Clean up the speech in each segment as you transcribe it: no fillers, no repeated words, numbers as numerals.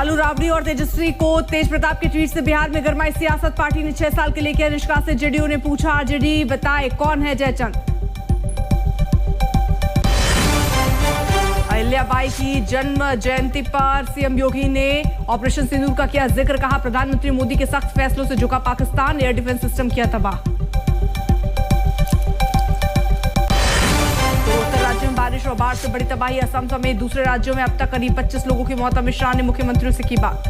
बालू राबड़ी और तेजस्वी को तेज प्रताप के ट्वीट से बिहार में गरमाई सियासत। पार्टी ने 6 साल के लिए किया निष्कासित। जेडीयू ने पूछा, आरजेडी बताए कौन है जयचंद। अहिल्याबाई की जन्म जयंती पर सीएम योगी ने ऑपरेशन सिंदूर का किया जिक्र। कहा, प्रधानमंत्री मोदी के सख्त फैसलों से झुका पाकिस्तान, एयर डिफेंस सिस्टम किया तबाह। बारिश और बाढ़ से बड़ी तबाही। असम समेत दूसरे राज्यों में अब तक करीब 25 लोगों की मौत। अमित शाह ने मुख्यमंत्रियों से की बात।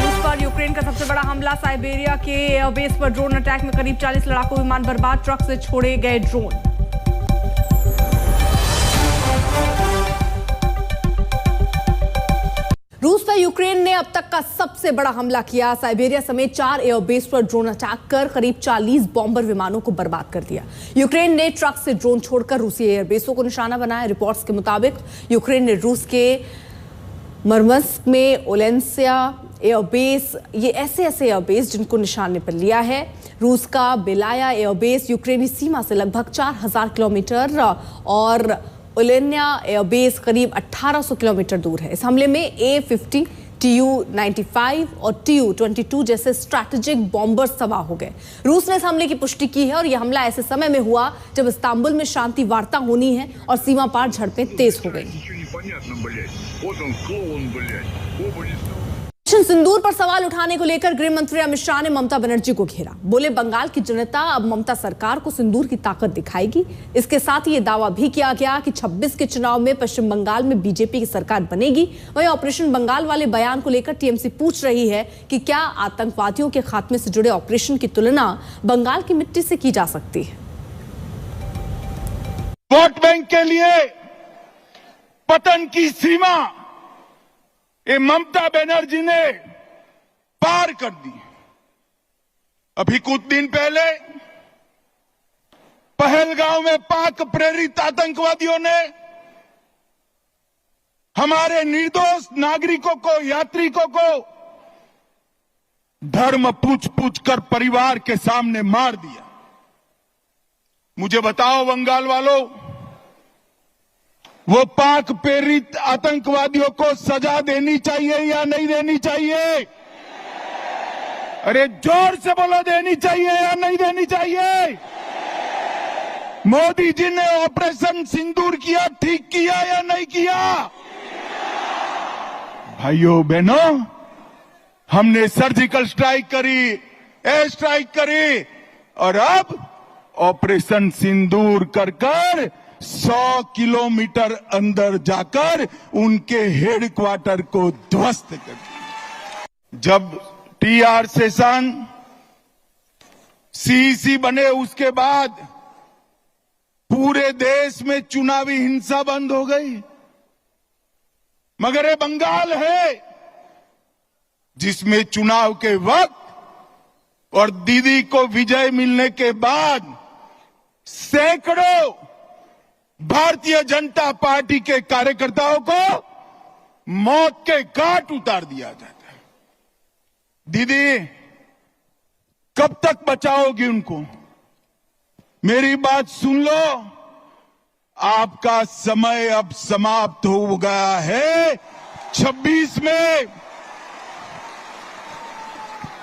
रूस पर यूक्रेन का सबसे बड़ा हमला। साइबेरिया के एयरबेस पर ड्रोन अटैक में करीब 40 लड़ाकू विमान बर्बाद। ट्रक से छोड़े गए ड्रोन। रूस पर यूक्रेन ने अब तक का सबसे बड़ा हमला किया। साइबेरिया समेत 4 एयरबेस पर ड्रोन अटैक कर करीब 40 बॉम्बर विमानों को बर्बाद कर दिया। यूक्रेन ने ट्रक से ड्रोन छोड़कर रूसी एयरबेसों को निशाना बनाया। रिपोर्ट्स के मुताबिक यूक्रेन ने रूस के मरमस्क में ओलेंसिया एयरबेस, ये ऐसे एयरबेस जिनको निशाने पर लिया है। रूस का बेलाया एयरबेस यूक्रेनी सीमा से लगभग 4000 किलोमीटर और ओलेन्या एयरबेस करीब 1800 किलोमीटर दूर है। इस हमले में A-50, Tu-95 और Tu-22 जैसे स्ट्रैटेजिक बॉम्बर सवार हो गए। रूस ने इस हमले की पुष्टि की है और यह हमला ऐसे समय में हुआ जब इस्तांबुल में शांति वार्ता होनी है और सीमा पार झड़पें तेज हो गई। सिंदूर पर सवाल उठाने को लेकर गृह मंत्री अमित शाह ने ममता बनर्जी को घेरा। बोले, बंगाल की जनता अब ममता सरकार को सिंदूर की ताकत दिखाएगी। इसके साथ ही ये दावा भी किया गया कि 26 के चुनाव में पश्चिम बंगाल में बीजेपी की सरकार बनेगी। वहीं ऑपरेशन बंगाल वाले बयान को लेकर टीएमसी पूछ रही है कि क्या आतंकवादियों के खात्मे से जुड़े ऑपरेशन की तुलना बंगाल की मिट्टी से की जा सकती है। वोट बैंक के लिए पतन की सीमा ये ममता बनर्जी ने पार कर दी। अभी कुछ दिन पहले पहलगांव में पाक प्रेरित आतंकवादियों ने हमारे निर्दोष नागरिकों को, यात्रिकों को धर्म पूछ पूछ कर परिवार के सामने मार दिया। मुझे बताओ बंगाल वालों, वो पाक प्रेरित आतंकवादियों को सजा देनी चाहिए या नहीं देनी चाहिए? अरे जोर से बोलो, देनी चाहिए या नहीं देनी चाहिए? मोदी जी ने ऑपरेशन सिंदूर किया, ठीक किया या नहीं किया? भाइयों बहनों, हमने सर्जिकल स्ट्राइक करी, एयर स्ट्राइक करी और अब ऑपरेशन सिंदूर कर 100 किलोमीटर अंदर जाकर उनके हेडक्वार्टर को ध्वस्त कर दिया। जब TR सेशन CEC बने उसके बाद पूरे देश में चुनावी हिंसा बंद हो गई। मगर ये बंगाल है जिसमें चुनाव के वक्त और दीदी को विजय मिलने के बाद सैकड़ों भारतीय जनता पार्टी के कार्यकर्ताओं को मौत के घाट उतार दिया जाता है। दीदी, कब तक बचाओगी उनको? मेरी बात सुन लो, आपका समय अब समाप्त हो गया है।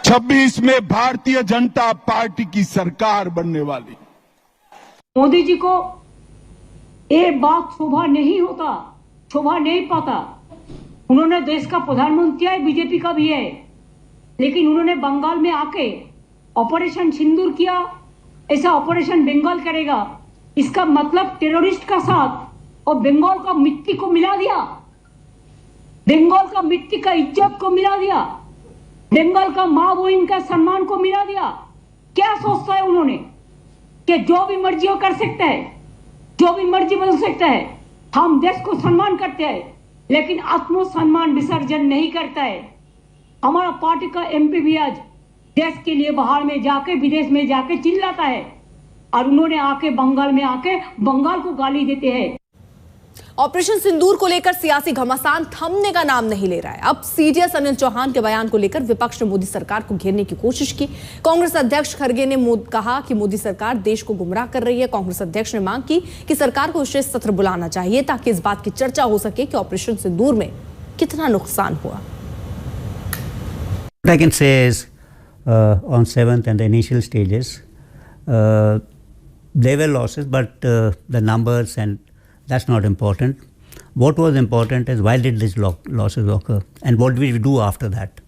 26 में भारतीय जनता पार्टी की सरकार बनने वाली। मोदी जी को ये बात शोभा नहीं पाता। उन्होंने देश का प्रधानमंत्री है, बीजेपी का भी है, लेकिन उन्होंने बंगाल में आके ऑपरेशन सिंदूर किया। ऐसा ऑपरेशन बंगाल करेगा, इसका मतलब टेररिस्ट का साथ और बंगाल का मिट्टी को मिला दिया, बंगाल का मिट्टी का इज्जत को मिला दिया, बंगाल का माँ बहन का सम्मान को मिला दिया। क्या सोचता है उन्होंने कि जो भी मर्जी वो कर सकता है, जो भी मर्जी बदल सकता है। हम देश को सम्मान करते हैं, लेकिन आत्मसम्मान विसर्जन नहीं करता है। हमारा पार्टी का MP भी आज देश के लिए बाहर में जाके, विदेश में जाके चिल्लाता है और उन्होंने आके बंगाल में आके बंगाल को गाली देते हैं। ऑपरेशन सिंदूर को लेकर सियासी घमासान थमने का नाम नहीं ले रहा है। अब सीडीएस अनिल चौहान के बयान को लेकर विपक्ष ने मोदी सरकार को घेरने की कोशिश की। कांग्रेस अध्यक्ष खड़गे ने कहा कि मोदी सरकार देश को गुमराह कर रही है। कांग्रेस अध्यक्ष ने मांग की कि सरकार को विशेष सत्र बुलाना चाहिए ताकि इस बात की चर्चा हो सके कि ऑपरेशन सिंदूर में कितना नुकसान हुआ। What I can say is on 7th and the initial stages, there were losses, but the numbers, and that's not important. What was important is why did these losses occur and what did we do after that.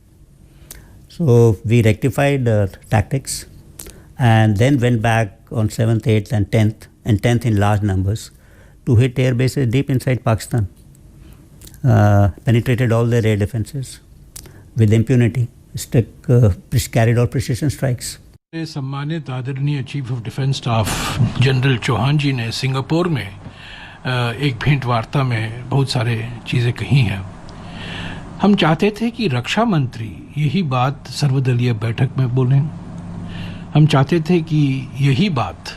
So we rectified tactics and then went back on 7th, 8th and 10th in large numbers to hit air bases deep inside Pakistan. Penetrated all their air defenses with impunity, carried out precision strikes. सम्मानित आदरणीय chief of defence staff general Chauhan ji ने Singapore में एक भेंट वार्ता में बहुत सारे चीज़ें कही हैं। हम चाहते थे कि रक्षा मंत्री यही बात सर्वदलीय बैठक में बोलें। हम चाहते थे कि यही बात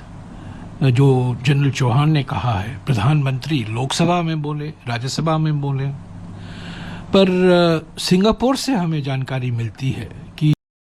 जो जनरल चौहान ने कहा है प्रधानमंत्री लोकसभा में बोले, राज्यसभा में बोले। पर सिंगापुर से हमें जानकारी मिलती है